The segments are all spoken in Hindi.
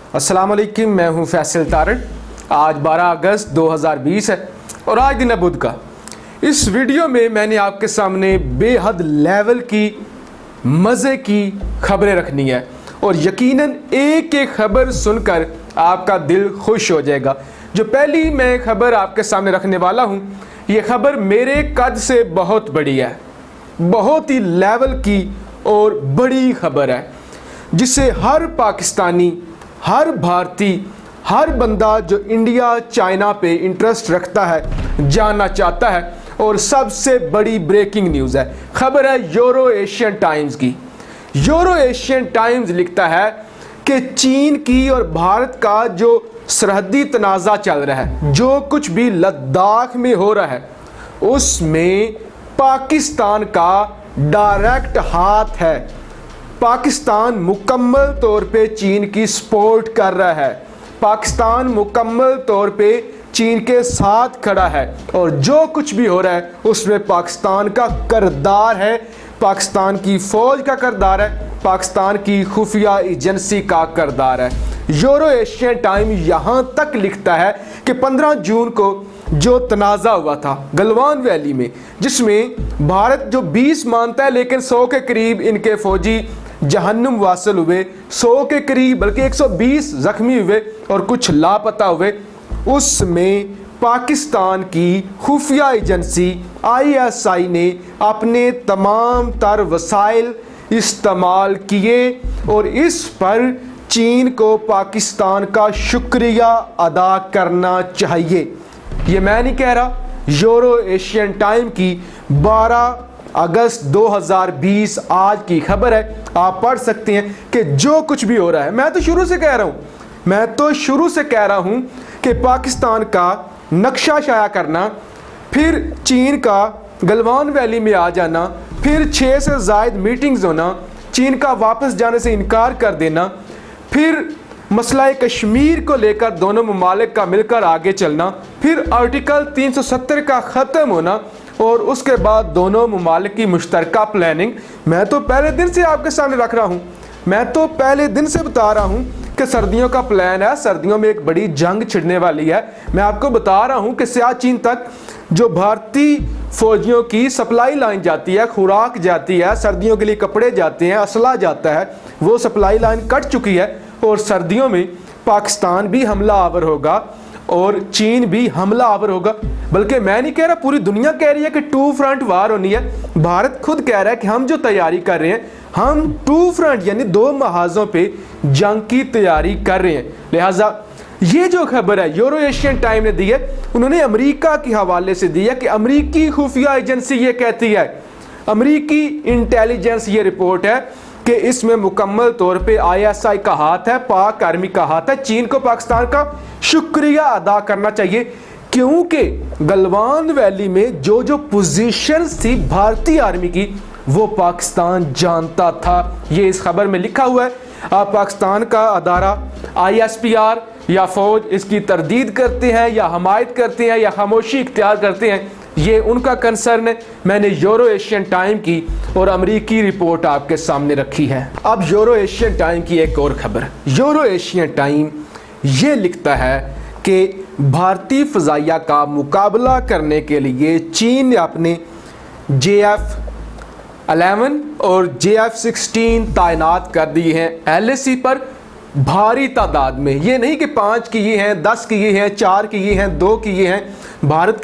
अस्सलाम वालेकुम, मैं हूं फैसल तारड़। आज 12 अगस्त 2020 है और आज दिन है बुध का। इस वीडियो में मैंने आपके सामने बेहद लेवल की मज़े की खबरें रखनी है और यकीनन एक एक खबर सुनकर आपका दिल खुश हो जाएगा। जो पहली मैं खबर आपके सामने रखने वाला हूं, ये खबर मेरे कद से बहुत बड़ी है, बहुत ही लेवल की और बड़ी खबर है जिसे हर पाकिस्तानी, हर भारतीय, हर बंदा जो इंडिया चाइना पे इंटरेस्ट रखता है जानना चाहता है। और सबसे बड़ी ब्रेकिंग न्यूज़ है, खबर है यूरो एशियन टाइम्स की। यूरो एशियन टाइम्स लिखता है कि चीन की और भारत का जो सरहदी तनाज़ा चल रहा है, जो कुछ भी लद्दाख में हो रहा है, उसमें पाकिस्तान का डायरेक्ट हाथ है। पाकिस्तान मुकम्मल तौर पे चीन की सपोर्ट कर रहा है, पाकिस्तान मुकम्मल तौर पे चीन के साथ खड़ा है और जो कुछ भी हो रहा है उसमें पाकिस्तान का किरदार है, पाकिस्तान की फ़ौज का किरदार है, पाकिस्तान की खुफिया एजेंसी का किरदार है। यूरो एशियन टाइम यहाँ तक लिखता है कि 15 जून को जो तनाज़ा हुआ था गलवान वैली में, जिसमें भारत जो 20 मानता है लेकिन 100 के करीब इनके फौजी जहन्नुम वासिल हुए, 100 के करीब बल्कि 120 ज़ख्मी हुए और कुछ लापता हुए, उसमें पाकिस्तान की खुफिया एजेंसी ISI ने अपने तमाम तर वसाइल इस्तेमाल किए और इस पर चीन को पाकिस्तान का शुक्रिया अदा करना चाहिए। ये मैं नहीं कह रहा, यूरो एशियन टाइम की 12 अगस्त 2020 आज की खबर है। आप पढ़ सकते हैं कि जो कुछ भी हो रहा है, मैं तो शुरू से कह रहा हूं कि पाकिस्तान का नक्शा शाया करना, फिर चीन का गलवान वैली में आ जाना, फिर 6 से ज़ायद मीटिंग्स होना, चीन का वापस जाने से इनकार कर देना, फिर मसला कश्मीर को लेकर दोनों ममालिक का मिलकर आगे चलना, फिर आर्टिकल 370 का ख़त्म होना और उसके बाद दोनों ममालिक की मुश्तरका प्लानिंग। मैं तो पहले दिन से आपके सामने रख रहा हूँ, मैं तो पहले दिन से बता रहा हूँ कि सर्दियों का प्लान है, सर्दियों में एक बड़ी जंग छिड़ने वाली है। मैं आपको बता रहा हूँ कि सियाचिन तक जो भारतीय फौजियों की सप्लाई लाइन जाती है, खुराक जाती है, सर्दियों के लिए कपड़े जाते हैं, असला जाता है, वो सप्लाई लाइन कट चुकी है और सर्दियों में पाकिस्तान भी हमला आवर होगा और चीन भी हमला आवर होगा। बल्कि मैं नहीं कह रहा, पूरी दुनिया कह रही है कि 2 फ्रंट वार होनी है। भारत खुद कह रहा है कि हम जो तैयारी कर रहे हैं, हम 2 फ्रंट यानी 2 महाजों पे जंग की तैयारी कर रहे हैं। लिहाजा ये जो खबर है यूरो एशियन टाइम ने दी है, उन्होंने अमेरिका के हवाले से दी है कि अमेरिकी खुफिया एजेंसी ये कहती है, अमेरिकी इंटेलिजेंस ये रिपोर्ट है कि इसमें मुकम्मल तौर पे ISI का हाथ है, पाक आर्मी का हाथ है। चीन को पाकिस्तान का शुक्रिया अदा करना चाहिए क्योंकि गलवान वैली में जो जो पोजीशंस थी भारतीय आर्मी की वो पाकिस्तान जानता था। ये इस खबर में लिखा हुआ है। आप पाकिस्तान का अदारा ISPR या फौज इसकी तरदीद करते हैं या हमायत करते हैं या खामोशी इख्तियार करते हैं, ये उनका कंसर्न है। मैंने यूरो एशियन टाइम की और अमेरिकी रिपोर्ट आपके सामने रखी है। अब यूरो एशियन टाइम की एक और खबर। यूरो एशियन टाइम ये लिखता है कि भारतीय फ़ज़ाइया का मुकाबला करने के लिए चीन ने अपने JF-11 और JF-16 तैनात कर दिए हैं LAC पर भारी तादाद में। ये नहीं कि 5 की ये हैं, 10 की ये हैं, 4 की ये हैं, 2 की ये हैं। भारत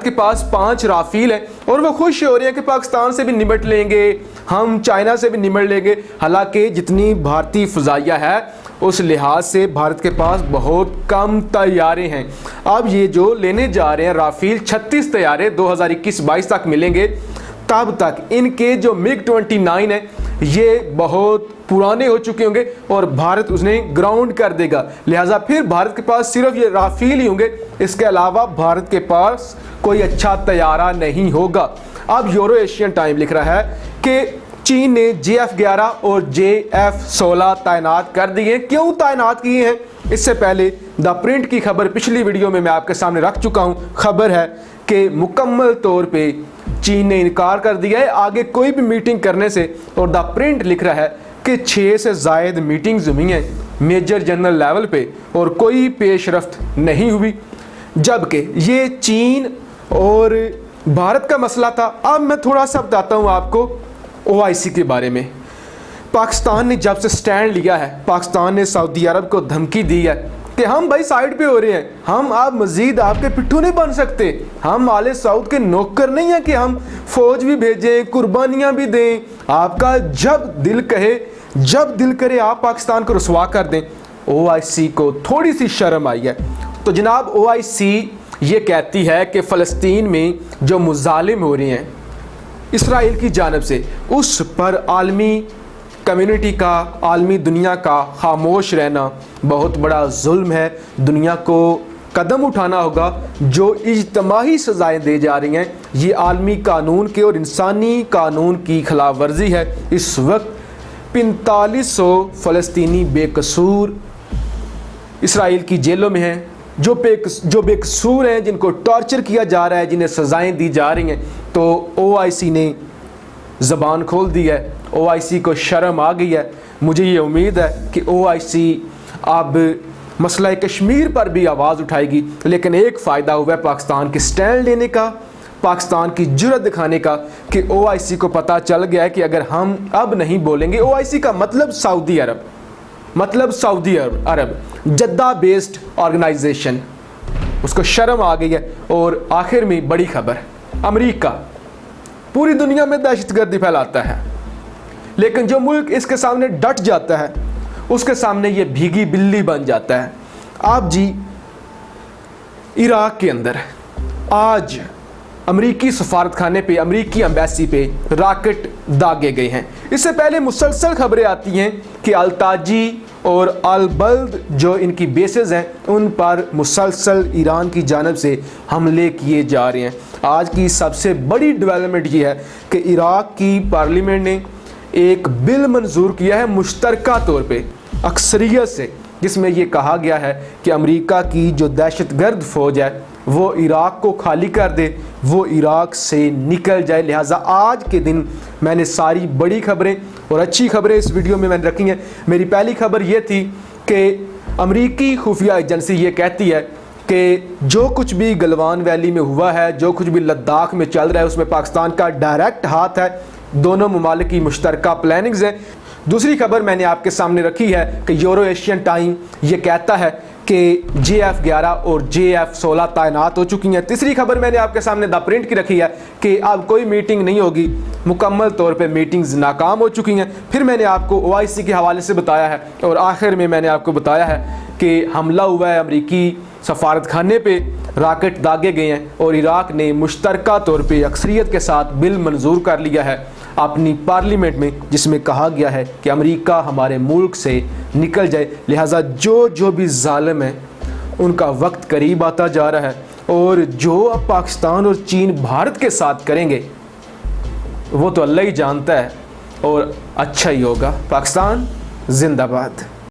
के पास 5 राफेल हैं और वो खुश हो रहे हैं कि पाकिस्तान से भी निपट लेंगे, हम चाइना से भी निपट लेंगे। हालांकि जितनी भारतीय फ़ज़ाइया है उस लिहाज से भारत के पास बहुत कम तैयारे हैं। अब ये जो लेने जा रहे हैं राफेल, 36 तैयारे 2021-22 तक मिलेंगे। तब तक इनके जो MiG-29 है ये बहुत पुराने हो चुके होंगे और भारत उन्हें ग्राउंड कर देगा। लिहाजा फिर भारत के पास सिर्फ ये राफेल ही होंगे, इसके अलावा भारत के पास कोई अच्छा तैयारा नहीं होगा। अब यूरो एशियन टाइम लिख रहा है कि चीन ने JF-11 और JF-16 तैनात कर दिए। क्यों तैनात किए हैं? इससे पहले द प्रिंट की खबर पिछली वीडियो में मैं आपके सामने रख चुका हूं। खबर है कि मुकम्मल तौर पे चीन ने इनकार कर दिया है आगे कोई भी मीटिंग करने से, और द प्रिंट लिख रहा है कि 6 से ज़ायद मीटिंग्स हुई हैं मेजर जनरल लेवल पे और कोई पेशरफ्त नहीं हुई। जबकि ये चीन और भारत का मसला था। अब मैं थोड़ा सा बताता हूँ आपको OIC के बारे में। पाकिस्तान ने जब से स्टैंड लिया है, पाकिस्तान ने सऊदी अरब को धमकी दी है कि हम भाई साइड पे हो रहे हैं, हम अब मजीद आपके पिट्ठू नहीं बन सकते, हम आले सऊद के नौकर नहीं हैं कि हम फौज भी भेजें, कुर्बानियां भी दें, आपका जब दिल कहे, जब दिल करे आप पाकिस्तान को रुसवा कर दें। OIC को थोड़ी सी शर्म आई है। तो जनाब OIC ये कहती है कि फ़लस्तीन में जो मुजालिम हो रहे हैं इसराइल की जानिब से, उस पर आलमी कम्युनिटी का, आलमी दुनिया का खामोश रहना बहुत बड़ा जुल्म है। दुनिया को कदम उठाना होगा। जो इज्तमाही सज़ाएँ दे जा रही हैं ये आलमी कानून के और इंसानी कानून की खिलाफ वर्जी है। इस वक्त 4500 फ़लस्तीनी बेकसूर इसराइल की जेलों में हैं, जो बेकसूर हैं, जिनको टॉर्चर किया जा रहा है, जिन्हें सज़ाएँ दी जा रही हैं। तो OIC ने ज़बान खोल दी है, OIC को शर्म आ गई है। मुझे ये उम्मीद है कि OIC अब मसला कश्मीर पर भी आवाज़ उठाएगी। लेकिन एक फ़ायदा हुआ है पाकिस्तान के स्टैंड लेने का, पाकिस्तान की जुर्रत दिखाने का, कि OIC को पता चल गया है कि अगर हम अब नहीं बोलेंगे, OIC का मतलब सऊदी अरब, जद्दा बेस्ड ऑर्गेनाइजेशन, उसको शर्म आ गई है। और आखिर में बड़ी खबर, अमेरिका पूरी दुनिया में दहशतगर्दी फैलाता है, लेकिन जो मुल्क इसके सामने डट जाता है उसके सामने ये भीगी बिल्ली बन जाता है। आप जी इराक के अंदर आज अमरीकी सफारतखाने पे, अमरीकी एम्बेसी पे रॉकेट दागे गए हैं। इससे पहले मुसलसल खबरें आती हैं कि अल-ताजी और अल-बल्द जो इनकी बेसेस हैं उन पर मुसलसल ईरान की जानिब से हमले किए जा रहे हैं। आज की सबसे बड़ी डेवलपमेंट ये है कि इराक की पार्लियामेंट ने एक बिल मंजूर किया है मुश्तरका तौर पे अक्सरियत से, जिसमें ये कहा गया है कि अमेरिका की जो दहशतगर्द फ़ौज है वो इराक को खाली कर दे, वो इराक से निकल जाए। लिहाजा आज के दिन मैंने सारी बड़ी खबरें और अच्छी खबरें इस वीडियो में मैंने रखी हैं। मेरी पहली खबर ये थी कि अमरीकी खुफिया एजेंसी ये कहती है कि जो कुछ भी गलवान वैली में हुआ है, जो कुछ भी लद्दाख में चल रहा है, उसमें पाकिस्तान का डायरेक्ट हाथ है। दोनों ममालिक की मुश्तरका प्लानिंग्स हैं। दूसरी खबर मैंने आपके सामने रखी है कि यूरो एशियन टाइम ये कहता है कि JF-11 और JF-16 तैनात हो चुकी हैं। तीसरी खबर मैंने आपके सामने द प्रिंट की रखी है कि अब कोई मीटिंग नहीं होगी, मुकम्मल तौर पे मीटिंग्स नाकाम हो चुकी हैं। फिर मैंने आपको OIC के हवाले से बताया है और आखिर में मैंने आपको बताया है कि हमला हुआ है अमरीकी सफारतखाने पे, रॉकेट दागे गए हैं और इराक ने मुश्तरका तौर पे अक्सरियत के साथ बिल मंजूर कर लिया है अपनी पार्लियामेंट में, जिसमें कहा गया है कि अमेरिका हमारे मुल्क से निकल जाए। लिहाजा जो भी जालिम है उनका वक्त करीब आता जा रहा है और जो अब पाकिस्तान और चीन भारत के साथ करेंगे वो तो अल्लाह ही जानता है और अच्छा ही होगा। पाकिस्तान जिंदाबाद।